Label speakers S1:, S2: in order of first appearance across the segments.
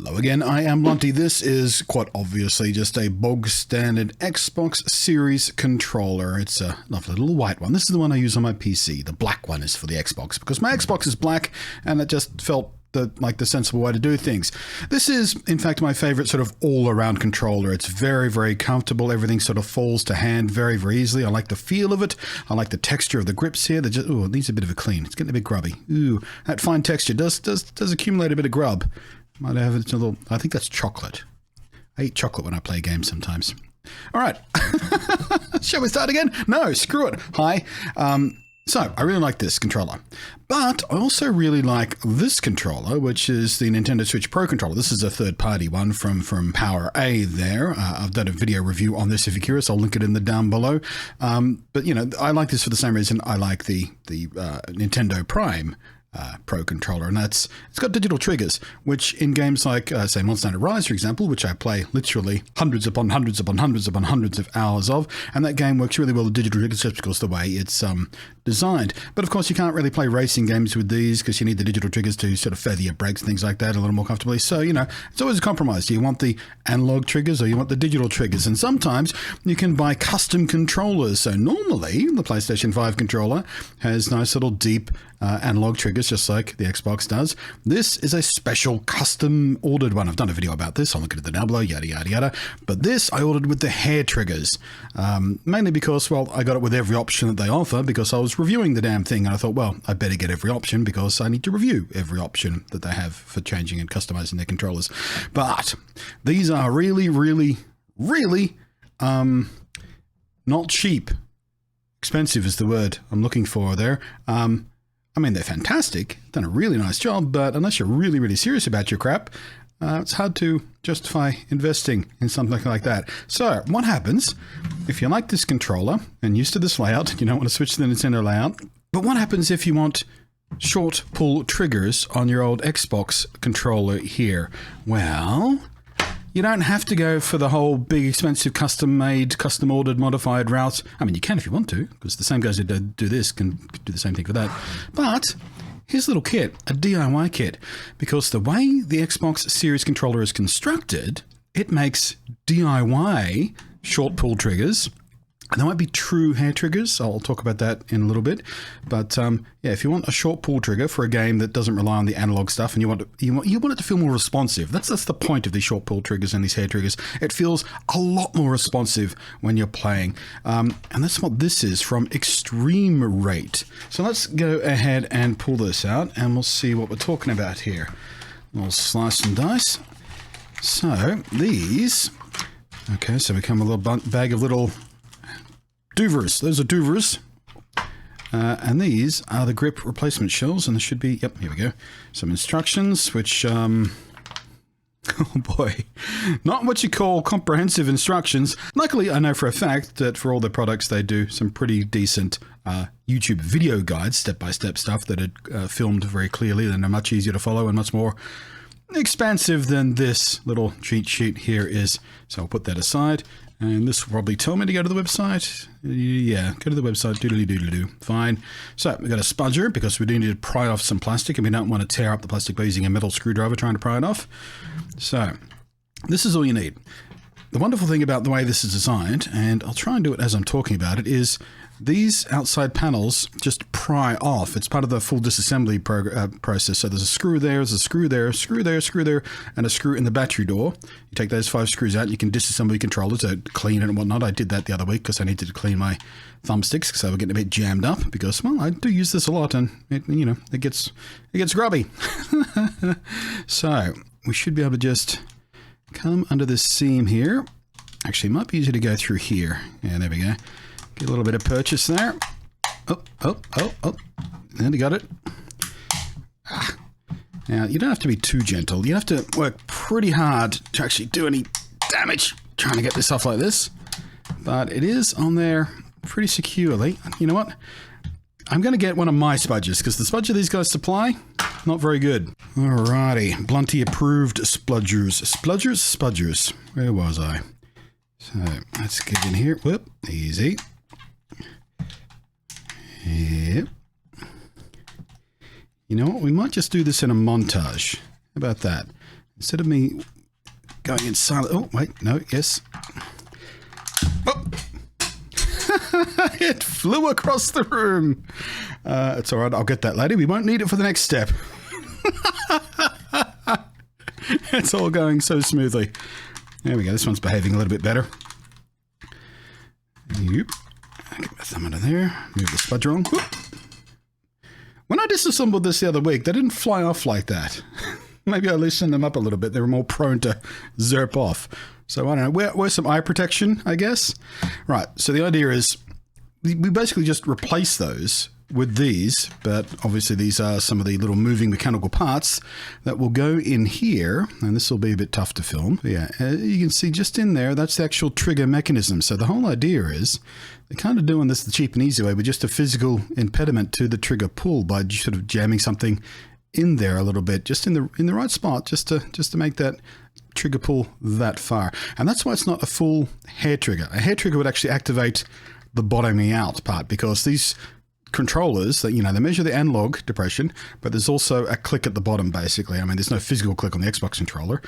S1: Hello again, I am Lunty. This is quite obviously just a bog standard Xbox Series controller. It's a lovely little white one. This is the one I use on my PC. The black one is for the Xbox because my Xbox is black and it just felt like the sensible way to do things. This is, in fact, my favorite sort of all-around controller. It's very, very comfortable. Everything sort of falls to hand very, very easily. I like the feel of it. I like the texture of the grips here. They just, ooh, it needs a bit of a clean. It's getting a bit grubby. Ooh, that fine texture does accumulate a bit of grub. Might have it a little, I think that's chocolate. I eat chocolate when I play games sometimes. All right. Shall we start again? No, screw it. Hi. So, I really like this controller, but I also really like this controller, which is the Nintendo Switch Pro controller. This is a third-party one from Power A there. I've done a video review on this if you're curious. I'll link it in the down below. But, you know, I like this for the same reason I like the Nintendo Prime Pro controller, and it's got digital triggers, which in games like, say, Monster Hunter Rise, for example, which I play literally hundreds upon hundreds upon hundreds upon hundreds of hours of, and that game works really well with digital triggers just because of the way it's designed. But of course, you can't really play racing games with these because you need the digital triggers to sort of feather your brakes and things like that a little more comfortably. So, you know, it's always a compromise. Do you want the analog triggers or you want the digital triggers? And sometimes you can buy custom controllers. So normally, the PlayStation 5 controller has nice little deep analog triggers, just like the Xbox does. This is a special custom ordered one. I've done a video about this. I'll look at the down below, yada, yada, yada. But this I ordered with the hair triggers, mainly because, well, I got it with every option that they offer because I was reviewing the damn thing and I thought, well, I better get every option because I need to review every option that they have for changing and customizing their controllers. But these are really, really, really not cheap. Expensive is the word I'm looking for there. I mean, they're fantastic, done a really nice job, but unless you're really, really serious about your crap, it's hard to justify investing in something like that. So, what happens if you like this controller and used to this layout, you don't want to switch to the Nintendo layout, but what happens if you want short pull triggers on your old Xbox controller here? Well, you don't have to go for the whole big, expensive, custom-made, custom-ordered, modified route. I mean, you can if you want to, because the same guys who do this can do the same thing for that. But here's a little kit, a DIY kit, because the way the Xbox Series controller is constructed, it makes DIY short pull triggers. And there might be true hair triggers. I'll talk about that in a little bit. But yeah, if you want a short pull trigger for a game that doesn't rely on the analog stuff, and you want it to feel more responsive. That's the point of these short pull triggers and these hair triggers. It feels a lot more responsive when you're playing, and that's what this is from eXtremeRate. So let's go ahead and pull this out, and we'll see what we're talking about here. We'll slice and dice. So these, okay, so we come with a little bag of little Doovers. Those are Doovers. And these are the grip replacement shells, and there should be, yep, here we go. Some instructions, which, oh boy, not what you call comprehensive instructions. Luckily, I know for a fact that for all their products, they do some pretty decent YouTube video guides, step-by-step stuff that are filmed very clearly and are much easier to follow and much more expansive than this little cheat sheet here is. So I'll put that aside. And this will probably tell me to go to the website. Yeah, go to the website, doodly-doodly-doo. Fine. So we've got a spudger because we do need to pry off some plastic and we don't want to tear up the plastic by using a metal screwdriver trying to pry it off. So this is all you need. The wonderful thing about the way this is designed, and I'll try and do it as I'm talking about it, is these outside panels just pry off. It's part of the full disassembly process. So there's a screw there, there's a screw there, screw there, screw there, and a screw in the battery door. You take those 5 screws out and you can disassemble your controllers to clean it and whatnot. I did that the other week because I needed to clean my thumbsticks because they were getting a bit jammed up because, well, I do use this a lot and it gets grubby. So we should be able to just come under this seam here. Actually, it might be easier to go through here. Yeah, there we go. Get a little bit of purchase there. Oh. Then you got it. Now, you don't have to be too gentle. You have to work pretty hard to actually do any damage trying to get this off like this. But it is on there pretty securely. You know what? I'm going to get one of my spudgers because the spudger these guys supply, not very good. Alrighty. Blunty approved spludgers. Spudgers. Where was I? So, let's get in here. Whoop. Easy. Yep. You know what? We might just do this in a montage. How about that? Instead of me going in silent... Oh, wait, no, yes. Oh! It flew across the room. It's all right, I'll get that later. We won't need it for the next step. It's all going so smoothly. There we go, this one's behaving a little bit better. Yep. Get my thumb under there. Move the spudge wrong. Whoop. When I disassembled this the other week, they didn't fly off like that. Maybe I loosened them up a little bit. They were more prone to zerp off. So I don't know. Wear some eye protection, I guess. Right. So the idea is we basically just replace those with these, but obviously these are some of the little moving mechanical parts that will go in here, and this will be a bit tough to film. But yeah, you can see just in there, that's the actual trigger mechanism. So the whole idea is they're kind of doing this the cheap and easy way, with just a physical impediment to the trigger pull by sort of jamming something in there a little bit, just in the right spot, just to make that trigger pull that far. And that's why it's not a full hair trigger. A hair trigger would actually activate the bottoming out part, because these controllers that, you know, they measure the analog depression, but there's also a click at the bottom, basically. I mean, there's no physical click on the Xbox controller,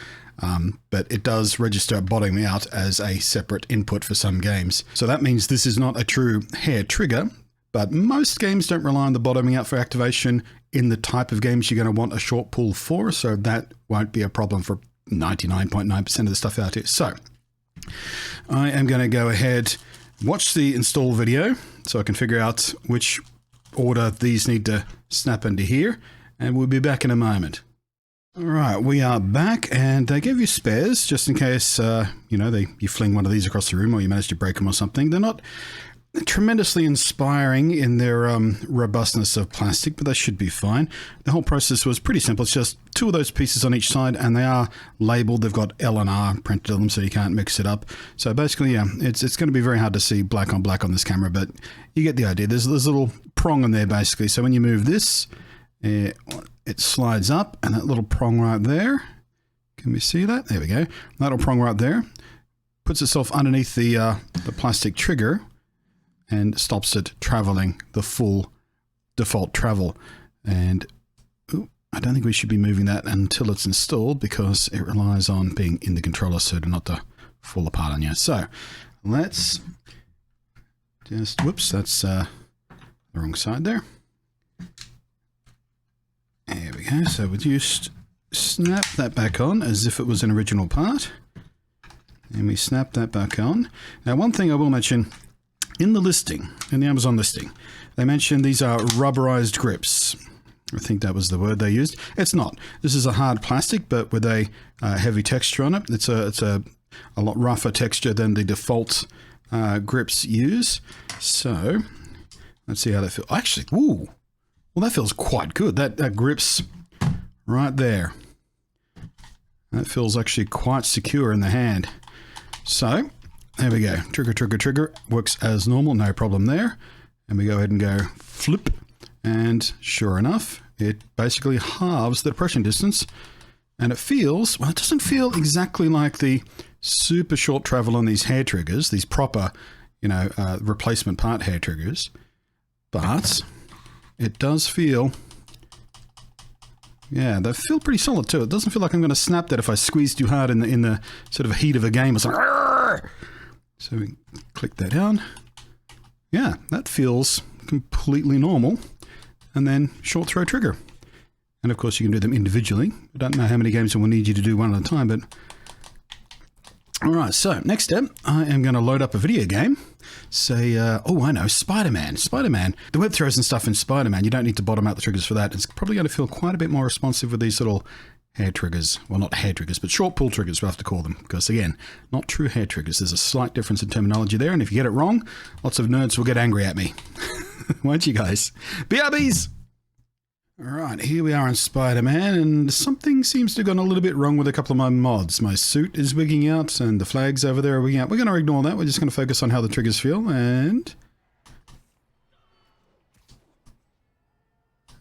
S1: but it does register bottoming out as a separate input for some games. So that means this is not a true hair trigger, but most games don't rely on the bottoming out for activation in the type of games you're going to want a short pull for, so that won't be a problem for 99.9% of the stuff out here. So I am going to go ahead, watch the install video so I can figure out which order these need to snap into here, and we'll be back in a moment. All right, we are back, and they gave you spares just in case, you know, you fling one of these across the room or you manage to break them or something. They're not tremendously inspiring in their robustness of plastic, but they should be fine. The whole process was pretty simple. It's just two of those pieces on each side, and they are labeled. They've got L and R printed on them, so you can't mix it up. So basically, yeah, it's going to be very hard to see black on black on this camera, but you get the idea. There's a little prong in there, basically. So when you move this, it slides up, and that little prong right there, can we see that? There we go. That little prong right there puts itself underneath the plastic trigger, and stops it traveling the full default travel. And I don't think we should be moving that until it's installed, because it relies on being in the controller so to not to fall apart on you. So let's just, whoops, that's the wrong side there. There we go. So we just snap that back on as if it was an original part. And we snap that back on. Now, one thing I will mention, in the listing, in the Amazon listing, they mentioned these are rubberized grips. I think that was the word they used. It's not. This is a hard plastic, but with a heavy texture on it. It's a lot rougher texture than the default grips use. So let's see how they feel. Actually, ooh, well, that feels quite good. That grips right there. That feels actually quite secure in the hand. So there we go. Trigger, trigger, trigger. Works as normal. No problem there. And we go ahead and go flip. And sure enough, it basically halves the depression distance. And it feels, well, it doesn't feel exactly like the super short travel on these hair triggers, these proper, you know, replacement part hair triggers. But it does feel, yeah, they feel pretty solid too. It doesn't feel like I'm going to snap that if I squeeze too hard in the sort of heat of a game. It's like, argh! So we click that down. Yeah, that feels completely normal. And then short throw trigger. And of course you can do them individually. I don't know how many games I will need you to do one at a time, but all right, so next step, I am going to load up a video game. Say, oh, I know, Spider-Man. Spider-Man. The web throws and stuff in Spider-Man, you don't need to bottom out the triggers for that. It's probably going to feel quite a bit more responsive with these little hair triggers. Well, not hair triggers, but short pull triggers, we'll have to call them. Because again, not true hair triggers. There's a slight difference in terminology there, and if you get it wrong, lots of nerds will get angry at me. Won't you guys? BRBs! Alright, here we are in Spider-Man, and something seems to have gone a little bit wrong with a couple of my mods. My suit is wigging out, and the flags over there are wigging out. We're going to ignore that. We're just going to focus on how the triggers feel, and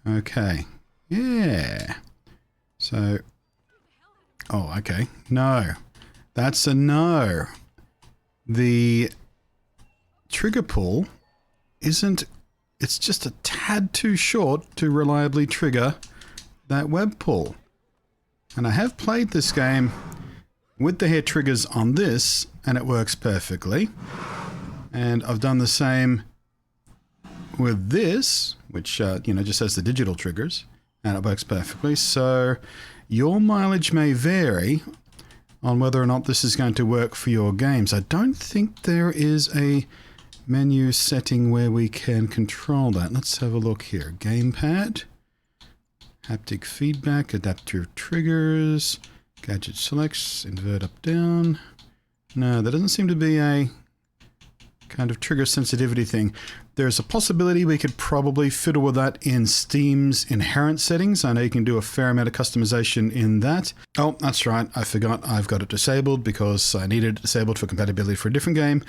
S1: okay. Yeah. So, oh, okay. No. That's a no. The trigger pull isn't, it's just a tad too short to reliably trigger that web pull. And I have played this game with the hair triggers on this, and it works perfectly. And I've done the same with this, which, you know, just has the digital triggers, and it works perfectly. So your mileage may vary on whether or not this is going to work for your games. I don't think there is a menu setting where we can control that. Let's have a look here. Gamepad, haptic feedback, adaptive triggers, gadget selects, invert up down. No, there doesn't seem to be a kind of trigger sensitivity thing. There's a possibility we could probably fiddle with that in Steam's inherent settings. I know you can do a fair amount of customization in that. Oh, that's right. I forgot I've got it disabled because I needed it disabled for compatibility for a different game.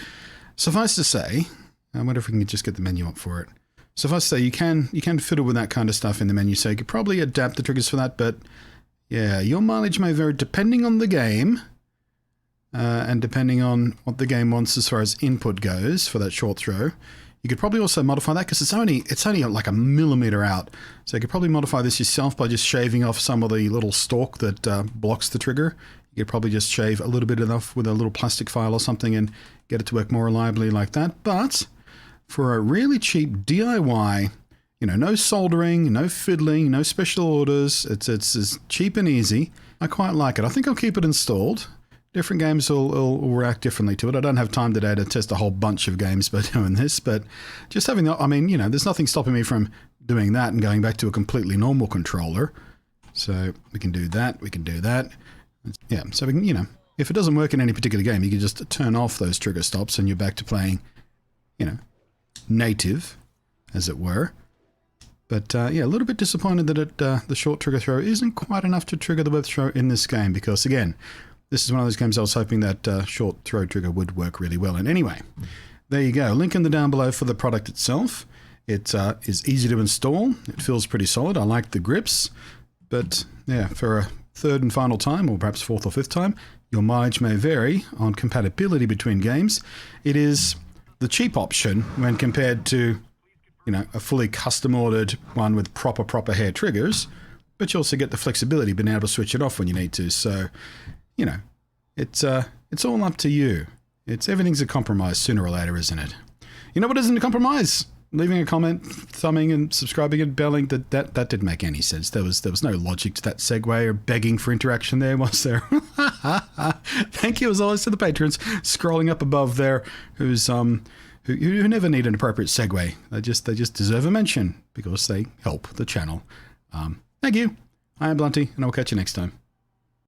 S1: Suffice to say, I wonder if we can just get the menu up for it. Suffice to say, you can fiddle with that kind of stuff in the menu, so you could probably adapt the triggers for that, but yeah, your mileage may vary depending on the game, and depending on what the game wants as far as input goes for that short throw. You could probably also modify that because it's only like a millimeter out. So you could probably modify this yourself by just shaving off some of the little stalk that blocks the trigger. You could probably just shave a little bit enough with a little plastic file or something and get it to work more reliably like that. But for a really cheap DIY, you know, no soldering, no fiddling, no special orders, it's as cheap and easy. I quite like it. I think I'll keep it installed. Different games will react differently to it. I don't have time today to test a whole bunch of games by doing this, but just having that, I mean, you know, there's nothing stopping me from doing that and going back to a completely normal controller. So we can do that, we can do that. Yeah, so we can, you know, if it doesn't work in any particular game, you can just turn off those trigger stops and you're back to playing, you know, native, as it were. But yeah, a little bit disappointed that the short trigger throw isn't quite enough to trigger the web throw in this game because, again, this is one of those games I was hoping that short throw trigger would work really well in. Anyway, there you go. Link in the down below for the product itself. It is easy to install. It feels pretty solid. I like the grips. But yeah, for a third and final time, or perhaps fourth or fifth time, your mileage may vary on compatibility between games. It is the cheap option when compared to, you know, a fully custom ordered one with proper hair triggers. But you also get the flexibility, being able to switch it off when you need to. So, you know, it's all up to you. Everything's a compromise sooner or later, isn't it? You know what isn't a compromise? Leaving a comment, thumbing and subscribing and belling. That didn't make any sense. There was no logic to that segue or begging for interaction there, was there? Thank you as always to the patrons scrolling up above there who never need an appropriate segue. They just deserve a mention because they help the channel. Thank you. I am Blunty, and I'll catch you next time.